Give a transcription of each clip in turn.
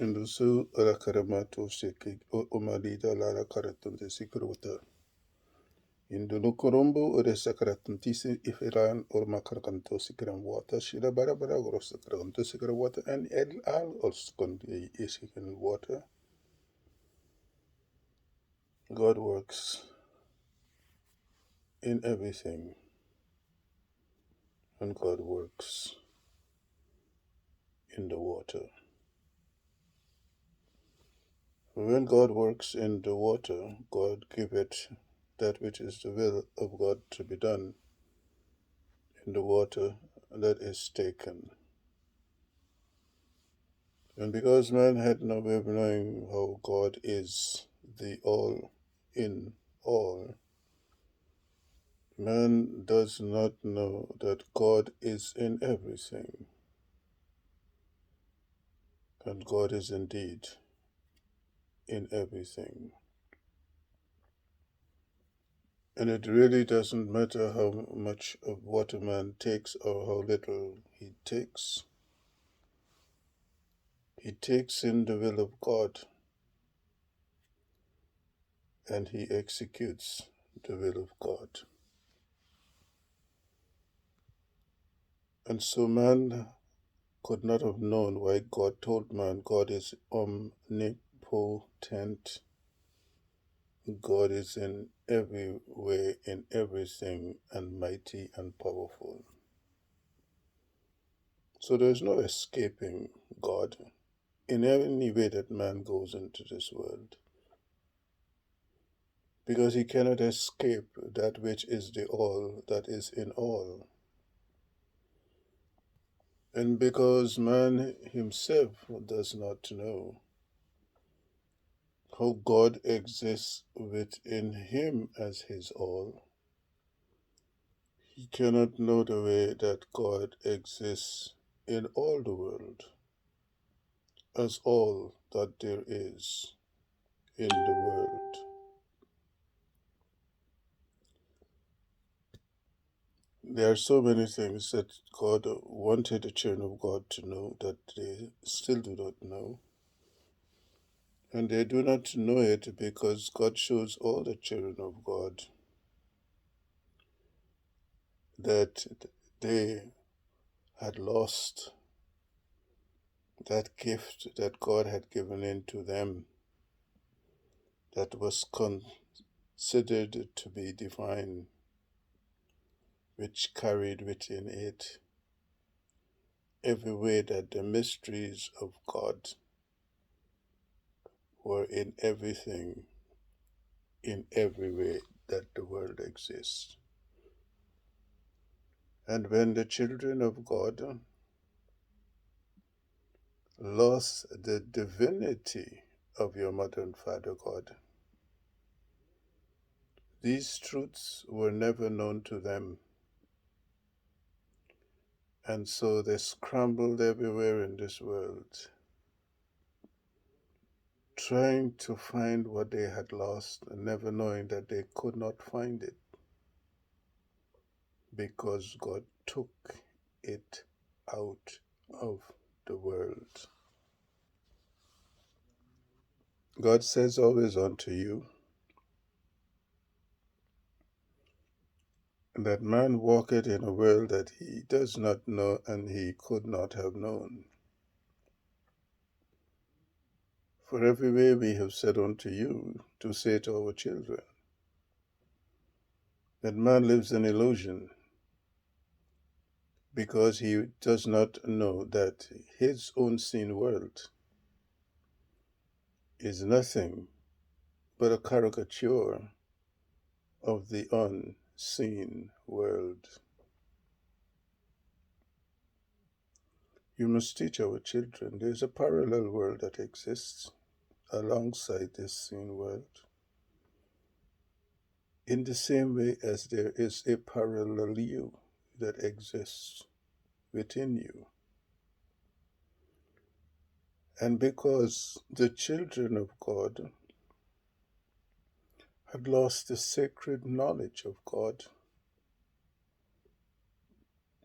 Indusu ala karamato seki o omalida la karatun de sikurwata. Indulu korombo ore sakaratun tisi ifiran or makarakanto sikiran wata shira bara bara or sakaranto sikara wata and el al or skondi isikin water. God works in everything, and God works in the water. When God works in the water, God giveth that which is the will of God to be done in the water that is taken. And because man had no way of knowing how God is the all in all, man does not know that God is in everything. And God is indeed in everything. And it really doesn't matter how much of what a man takes or how little he takes. He takes in the will of God and he executes the will of God. And so man could not have known why God told man God is omnipotent. God is in every way, in everything, and mighty and powerful. So there's no escaping God in any way that man goes into this world, because he cannot escape that which is the all that is in all. And because man himself does not know how God exists within him as his all, he cannot know the way that God exists in all the world as all that there is in the world. There are so many things that God wanted the children of God to know that they still do not know. And they do not know it because God shows all the children of God that they had lost that gift that God had given into them that was considered to be divine, which carried within it every way that the mysteries of God were in everything, in every way that the world exists. And when the children of God lost the divinity of your mother and father God, these truths were never known to them. And so they scrambled everywhere in this world, trying to find what they had lost and never knowing that they could not find it because God took it out of the world. God says always unto you that man walketh in a world that he does not know and he could not have known. For every way we have said unto you to say to our children that man lives in illusion because he does not know that his own seen world is nothing but a caricature of the unseen world. You must teach our children there's a parallel world that exists alongside this seen world, in the same way as there is a parallel you that exists within you. And because the children of God had lost the sacred knowledge of God,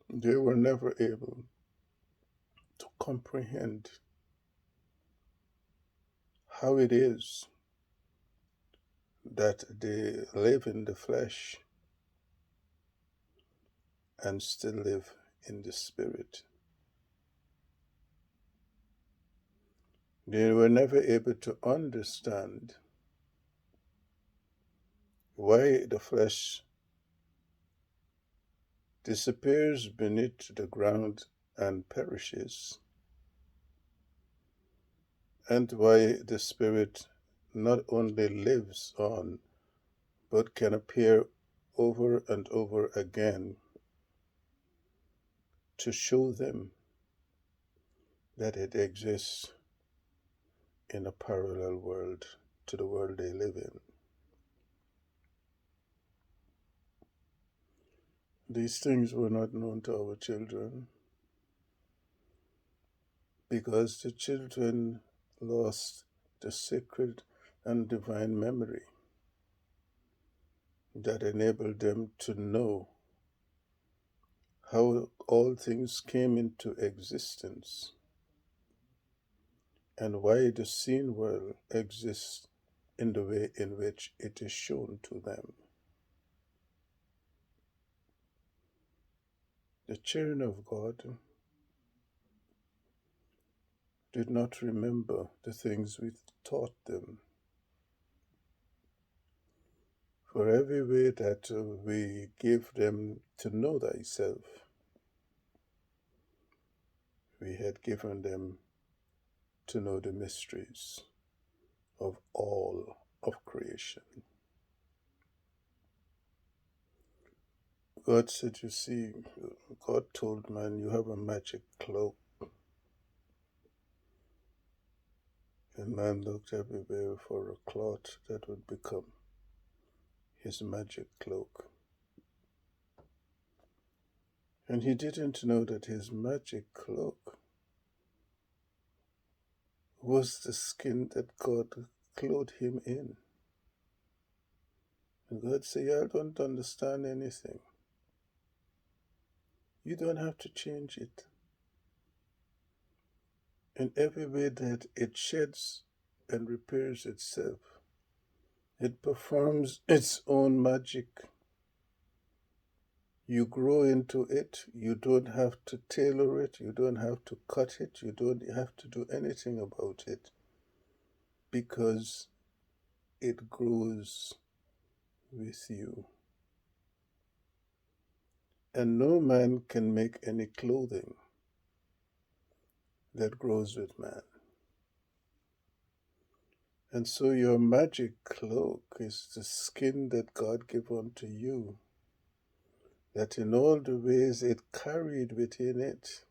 they were never able to comprehend how it is that they live in the flesh and still live in the spirit. They were never able to understand why the flesh disappears beneath the ground and perishes, and why the spirit not only lives on, but can appear over and over again to show them that it exists in a parallel world to the world they live in. These things were not known to our children because the children lost the sacred and divine memory that enabled them to know how all things came into existence and why the seen world exists in the way in which it is shown to them. The children of God did not remember the things we taught them. For every way that we give them to know thyself, we had given them to know the mysteries of all of creation. God said, you see, God told man, you have a magic cloak. And man looked everywhere for a cloth that would become his magic cloak. And he didn't know that his magic cloak was the skin that God clothed him in. And God said, I don't understand anything. You don't have to change it. In every way that it sheds and repairs itself, it performs its own magic. You grow into it. You don't have to tailor it. You don't have to cut it. You don't have to do anything about it because it grows with you. And no man can make any clothing that grows with man. And so your magic cloak is the skin that God gave unto you, that in all the ways it carried within it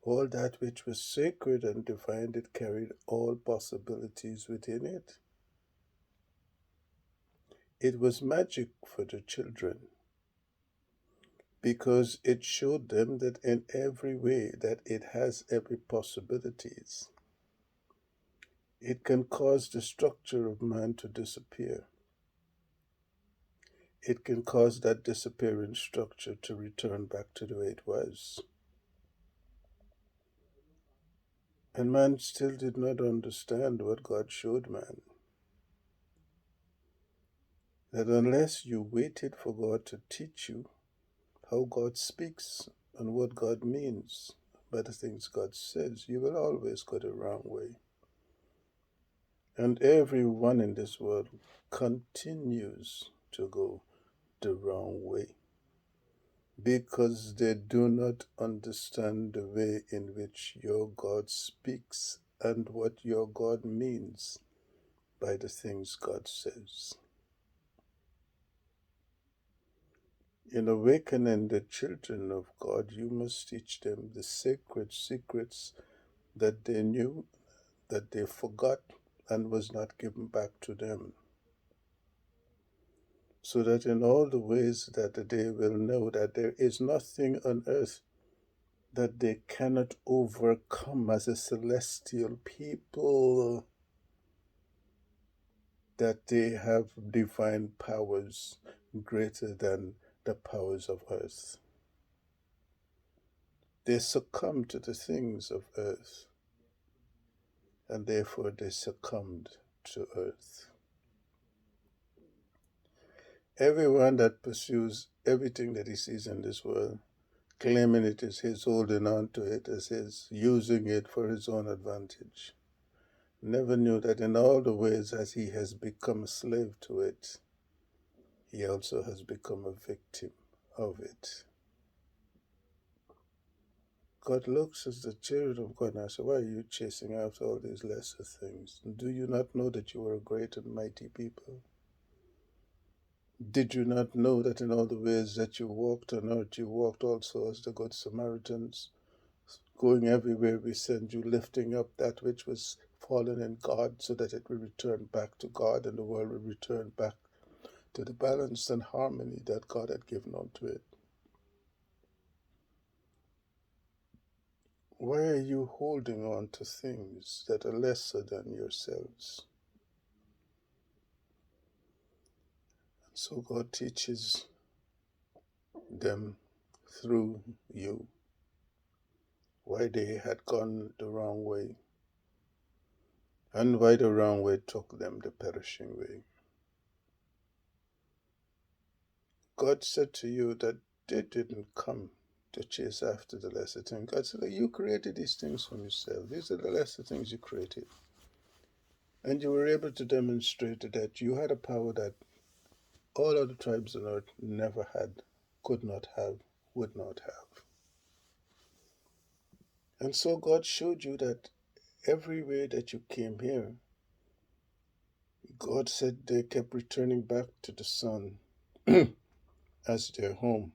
all that which was sacred and divine. It carried all possibilities within it. It was magic for the children because it showed them that in every way that it has every possibilities. It can cause the structure of man to disappear. It can cause that disappearing structure to return back to the way it was. And man still did not understand what God showed man. That unless you waited for God to teach you how God speaks and what God means by the things God says, you will always go the wrong way. And everyone in this world continues to go the wrong way because they do not understand the way in which your God speaks and what your God means by the things God says. In awakening the children of God, you must teach them the sacred secrets that they knew, that they forgot, and was not given back to them. So that in all the ways that they will know that there is nothing on earth that they cannot overcome as a celestial people, that they have divine powers greater than the powers of earth. They succumb to the things of earth and therefore they succumbed to earth. Everyone that pursues everything that he sees in this world, claiming it is his, holding on to it as his, using it for his own advantage, never knew that in all the ways as he has become a slave to it, he also has become a victim of it. God looks as the children of God and says, why are you chasing after all these lesser things? Do you not know that you are a great and mighty people? Did you not know that in all the ways that you walked on earth, you walked also as the good Samaritans, going everywhere we send you, lifting up that which was fallen in God so that it will return back to God and the world will return back to the balance and harmony that God had given unto it? Why are you holding on to things that are lesser than yourselves? So God teaches them through you why they had gone the wrong way and why the wrong way took them the perishing way. God said to you that they didn't come to chase after the lesser things. God said that you created these things from yourself. These are the lesser things you created. And you were able to demonstrate that you had a power that all other tribes on earth never had, could not have, would not have. And so God showed you that every way that you came here, God said they kept returning back to the sun as their home,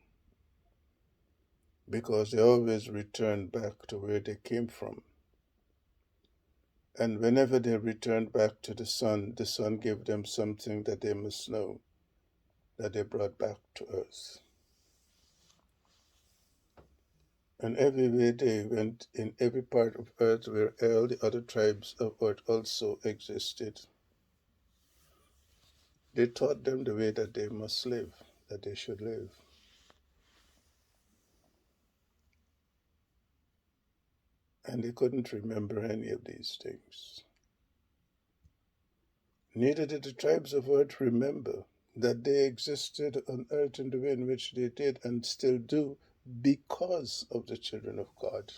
because they always returned back to where they came from. And whenever they returned back to the sun gave them something that they must know, that they brought back to earth. And everywhere they went, in every part of earth where all the other tribes of earth also existed, they taught them the way that they must live, that they should live. And they couldn't remember any of these things. Neither did the tribes of earth remember that they existed on earth in the way in which they did and still do because of the children of God.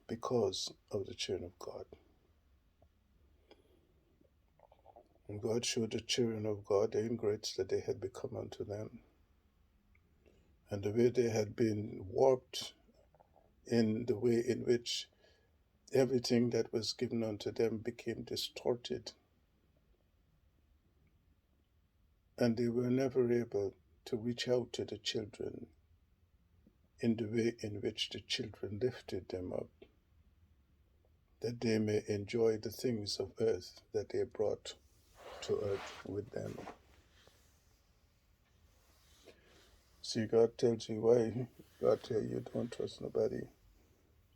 Because of the children of God. And God showed the children of God the ingrates that they had become unto them, and the way they had been warped in the way in which everything that was given unto them became distorted, and they were never able to reach out to the children in the way in which the children lifted them up, that they may enjoy the things of earth that they brought to earth with them. See, God tells you why. God tells you don't trust nobody,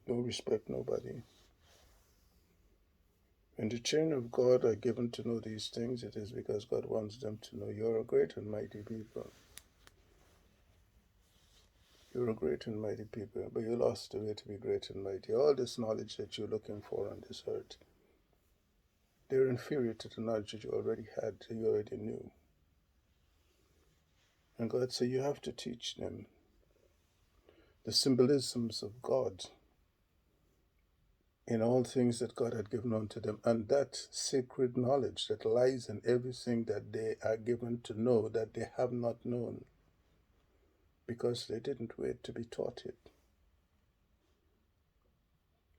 don't respect nobody. When the children of God are given to know these things, it is because God wants them to know you're a great and mighty people. You're a great and mighty people, but you lost the way to be great and mighty. All this knowledge that you're looking for on this earth, they're inferior to the knowledge that you already had, that you already knew. And God said you have to teach them the symbolisms of God in all things that God had given unto them, and that sacred knowledge that lies in everything that they are given to know that they have not known, because they didn't wait to be taught it.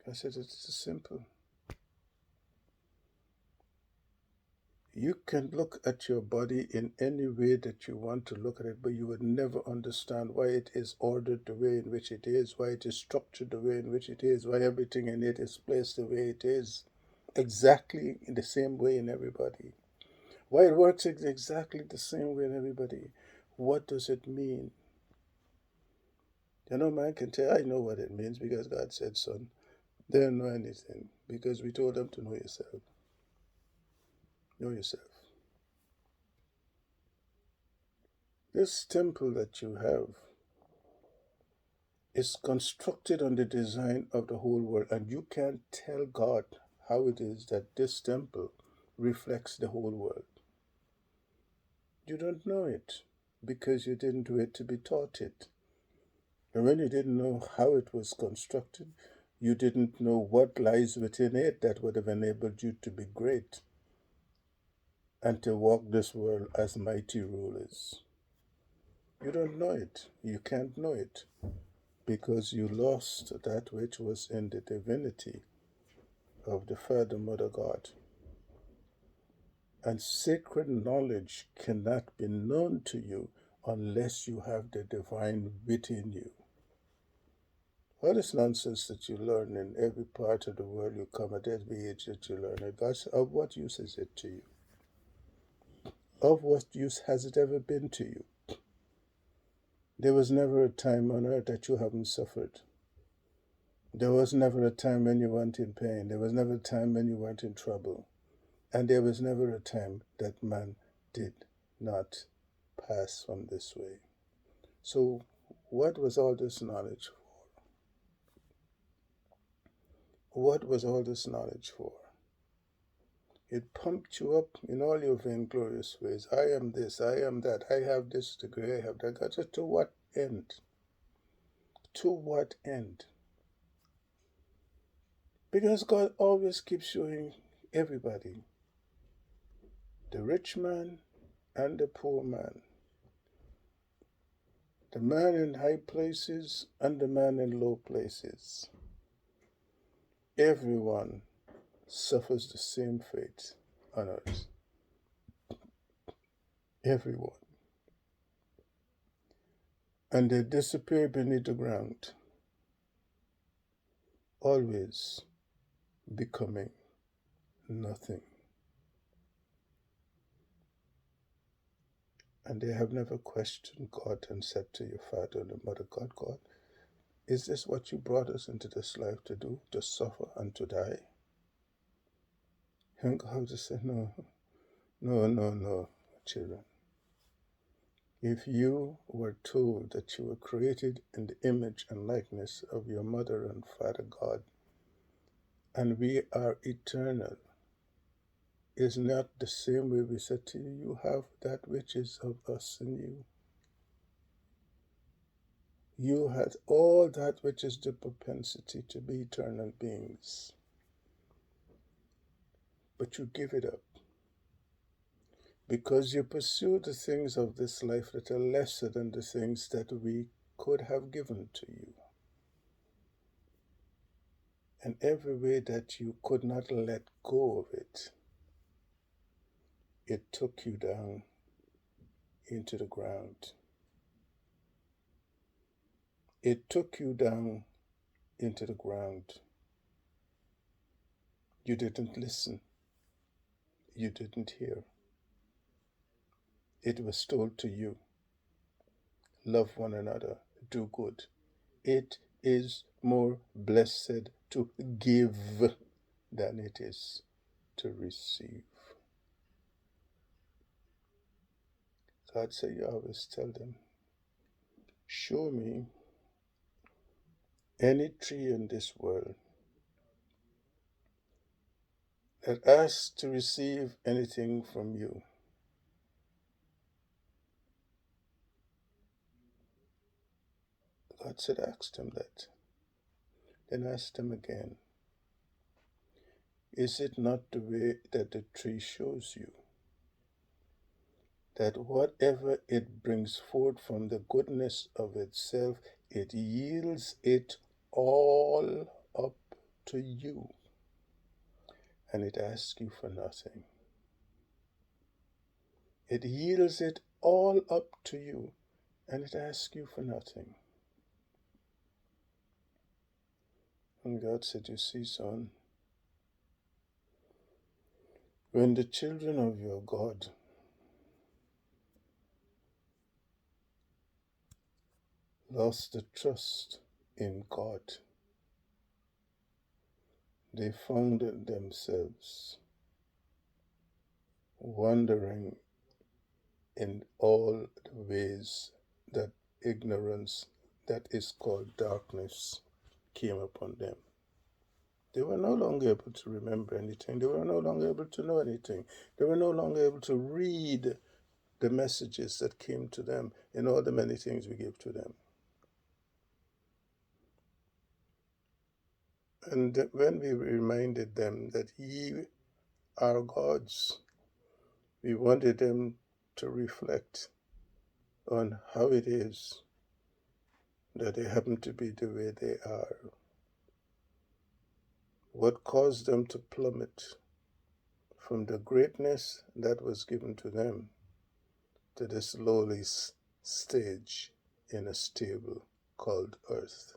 I said it's simple. You can look at your body in any way that you want to look at it, but you would never understand why it is ordered the way in which it is, why it is structured the way in which it is, why everything in it is placed the way it is, exactly in the same way in everybody. Why it works exactly the same way in everybody. What does it mean? You know, man can tell, I know what it means because God said so. They don't know anything because we told them to know yourself. Know yourself. This temple that you have is constructed on the design of the whole world, and you can't tell God how it is that this temple reflects the whole world. You don't know it because you didn't wait to be taught it. And when you didn't know how it was constructed, you didn't know what lies within it that would have enabled you to be great and to walk this world as mighty rulers. You don't know it. You can't know it because you lost that which was in the divinity of the Father, Mother, God. And sacred knowledge cannot be known to you unless you have the divine within you. All this nonsense that you learn in every part of the world you come at every age that you learn it, God's, of what use is it to you? Of what use has it ever been to you? There was never a time on earth that you haven't suffered. There was never a time when you weren't in pain. There was never a time when you weren't in trouble. And there was never a time that man did not pass from this way. So, what was all this knowledge for? What was all this knowledge for? It pumped you up in all your vainglorious ways. I am this, I am that, I have this degree, I have that. God said, to what end? To what end? Because God always keeps showing everybody, the rich man and the poor man, the man in high places and the man in low places. Everyone suffers the same fate on earth. Everyone. And they disappear beneath the ground, always becoming nothing. And they have never questioned God and said to your father and mother, God, is this what you brought us into this life to do, to suffer and to die? And God just said, no, children. If you were told that you were created in the image and likeness of your mother and father God, and we are eternal, is not the same way we said to you, you have that which is of us in you. You had all that which is the propensity to be eternal beings. But you give it up because you pursue the things of this life that are lesser than the things that we could have given to you. And every way that you could not let go of it, it took you down into the ground. It took you down into the ground. You didn't listen. You didn't hear. It was told to you, love one another, do good. It is more blessed to give than it is to receive. God said, you always tell them, show me any tree in this world that asks to receive anything from you. God said, ask them that. Then ask them again, is it not the way that the tree shows you that whatever it brings forth from the goodness of itself, it yields it all up to you, and it asks you for nothing. It yields it all up to you, and it asks you for nothing. And God said, you see, son, when the children of your God lost the trust in God, they found themselves wandering in all the ways that ignorance that is called darkness came upon them. They were no longer able to remember anything. They were no longer able to know anything. They were no longer able to read the messages that came to them in all the many things we give to them. And when we reminded them that ye are gods, we wanted them to reflect on how it is that they happen to be the way they are. What caused them to plummet from the greatness that was given to them to this lowly stage in a stable called earth.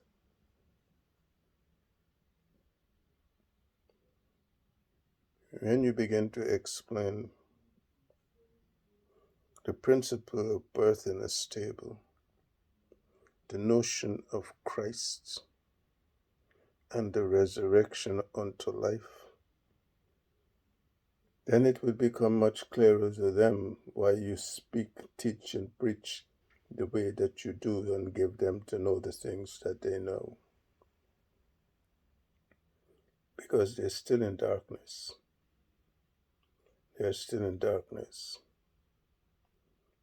When you begin to explain the principle of birth in a stable, the notion of Christ and the resurrection unto life, then it will become much clearer to them why you speak, teach, and preach the way that you do and give them to know the things that they know. Because they're still in darkness. They're still in darkness.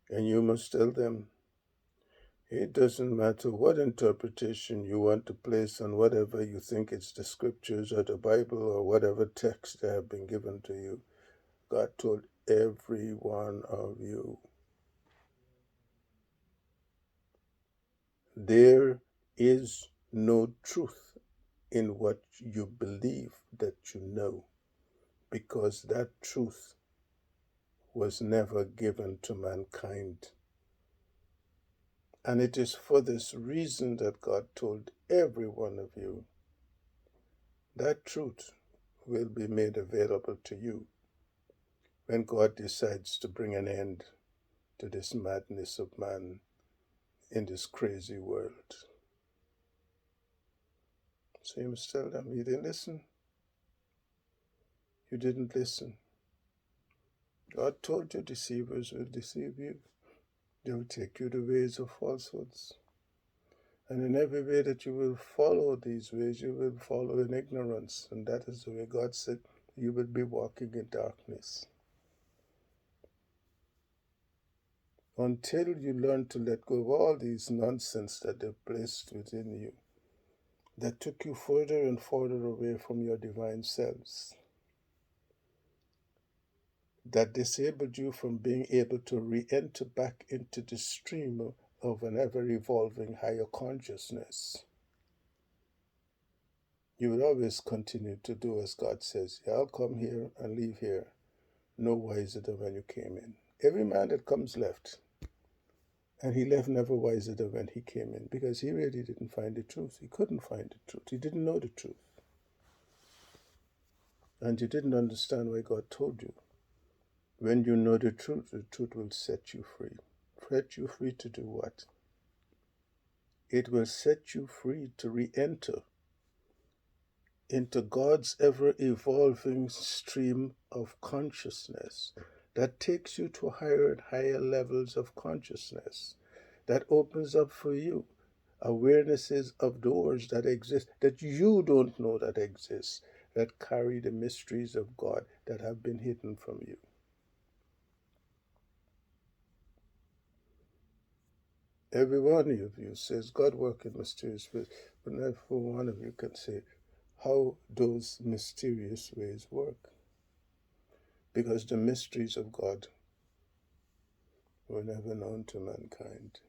And you must tell them, it doesn't matter what interpretation you want to place on whatever you think it's the scriptures or the Bible or whatever text that have been given to you. God told every one of you, there is no truth in what you believe that you know, because that truth was never given to mankind. And it is for this reason that God told every one of you that truth will be made available to you when God decides to bring an end to this madness of man in this crazy world. So you must tell them, you didn't listen. You didn't listen. God told you deceivers will deceive you. They will take you the ways of falsehoods. And in every way that you will follow these ways, you will follow in ignorance. And that is the way God said you will be walking in darkness. Until you learn to let go of all these nonsense that they've placed within you, that took you further and further away from your divine selves, that disabled you from being able to re-enter back into the stream of an ever-evolving higher consciousness. You will always continue to do as God says. I'll come here and leave here no wiser than when you came in. Every man that comes left, and he left never wiser than when he came in, because he really didn't find the truth. He couldn't find the truth. He didn't know the truth. And you didn't understand why God told you. When you know the truth will set you free. Set you free to do what? It will set you free to re-enter into God's ever-evolving stream of consciousness that takes you to higher and higher levels of consciousness, that opens up for you awarenesses of doors that exist that you don't know that exist, that carry the mysteries of God that have been hidden from you. Every one of you says God works in mysterious ways, but not for one of you can say how those mysterious ways work. Because the mysteries of God were never known to mankind.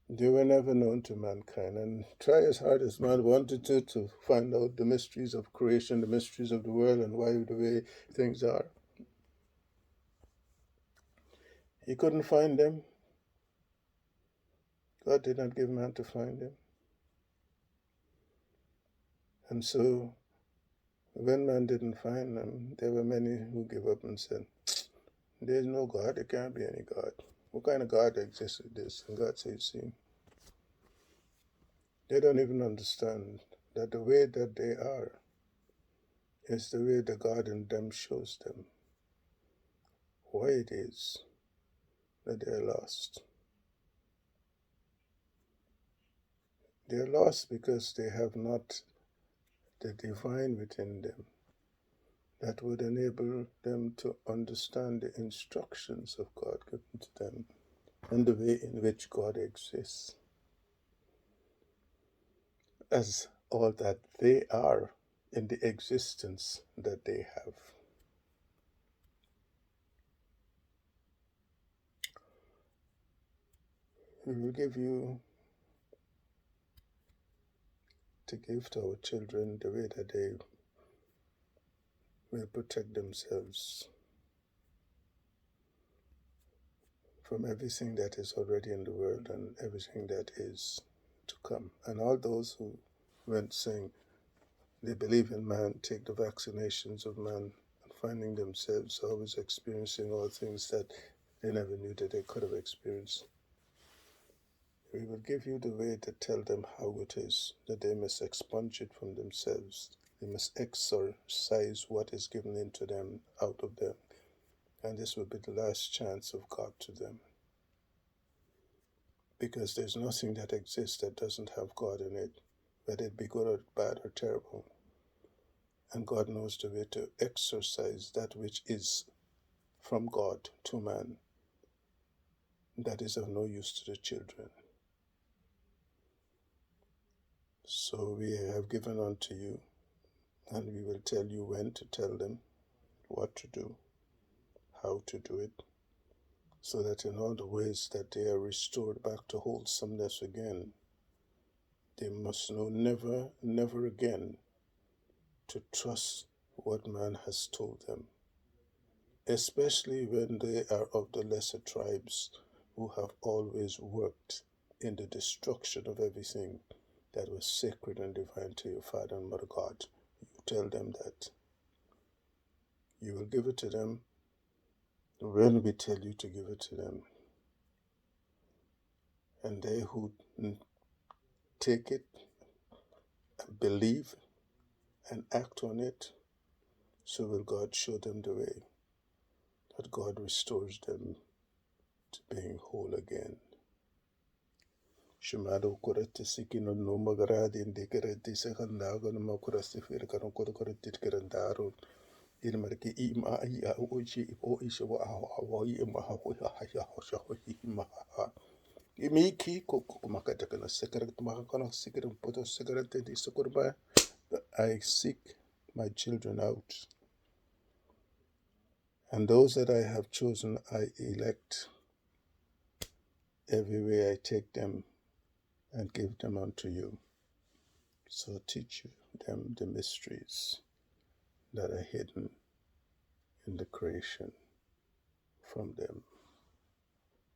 They were never known to mankind. And try as hard as man wanted to find out the mysteries of creation, the mysteries of the world, and why the way things are. He couldn't find them. God did not give man to find them. And so, when man didn't find them, there were many who gave up and said, there's no God, there can't be any God. What kind of God exists with this? And God said, see, they don't even understand that the way that they are is the way the God in them shows them why it is that they're lost. They are lost because they have not the divine within them that would enable them to understand the instructions of God given to them and the way in which God exists as all that they are in the existence that they have. We will give you to give to our children the way that they will protect themselves from everything that is already in the world and everything that is to come. And all those who went saying they believe in man, take the vaccinations of man, and finding themselves always experiencing all things that they never knew that they could have experienced. We will give you the way to tell them how it is, that they must expunge it from themselves. They must exorcise what is given into them, out of them. And this will be the last chance of God to them. Because there's nothing that exists that doesn't have God in it, whether it be good or bad or terrible. And God knows the way to exorcise that which is from God to man, that is of no use to the children. So we have given unto you, and we will tell you when to tell them, what to do, how to do it, so that in all the ways that they are restored back to wholesomeness again, they must know never, never again to trust what man has told them, especially when they are of the lesser tribes who have always worked in the destruction of everything that was sacred and divine to your Father and Mother God. You tell them that you will give it to them when we tell you to give it to them. And they who take it, believe, and act on it, so will God show them the way, that God restores them to being whole again. Shimado kurati sikino no magaradi indikerati sekandago no makurasti firkano kurati kirandaro ilmarki ima ya uchi o isho aho ima ho ya ho ima imiki kokumakata kana sekarat makana sekarat poto sekarat di sokurba. I seek my children out, and those that I have chosen I elect. Everywhere I take them and give them unto you. So teach them the mysteries that are hidden in the creation from them.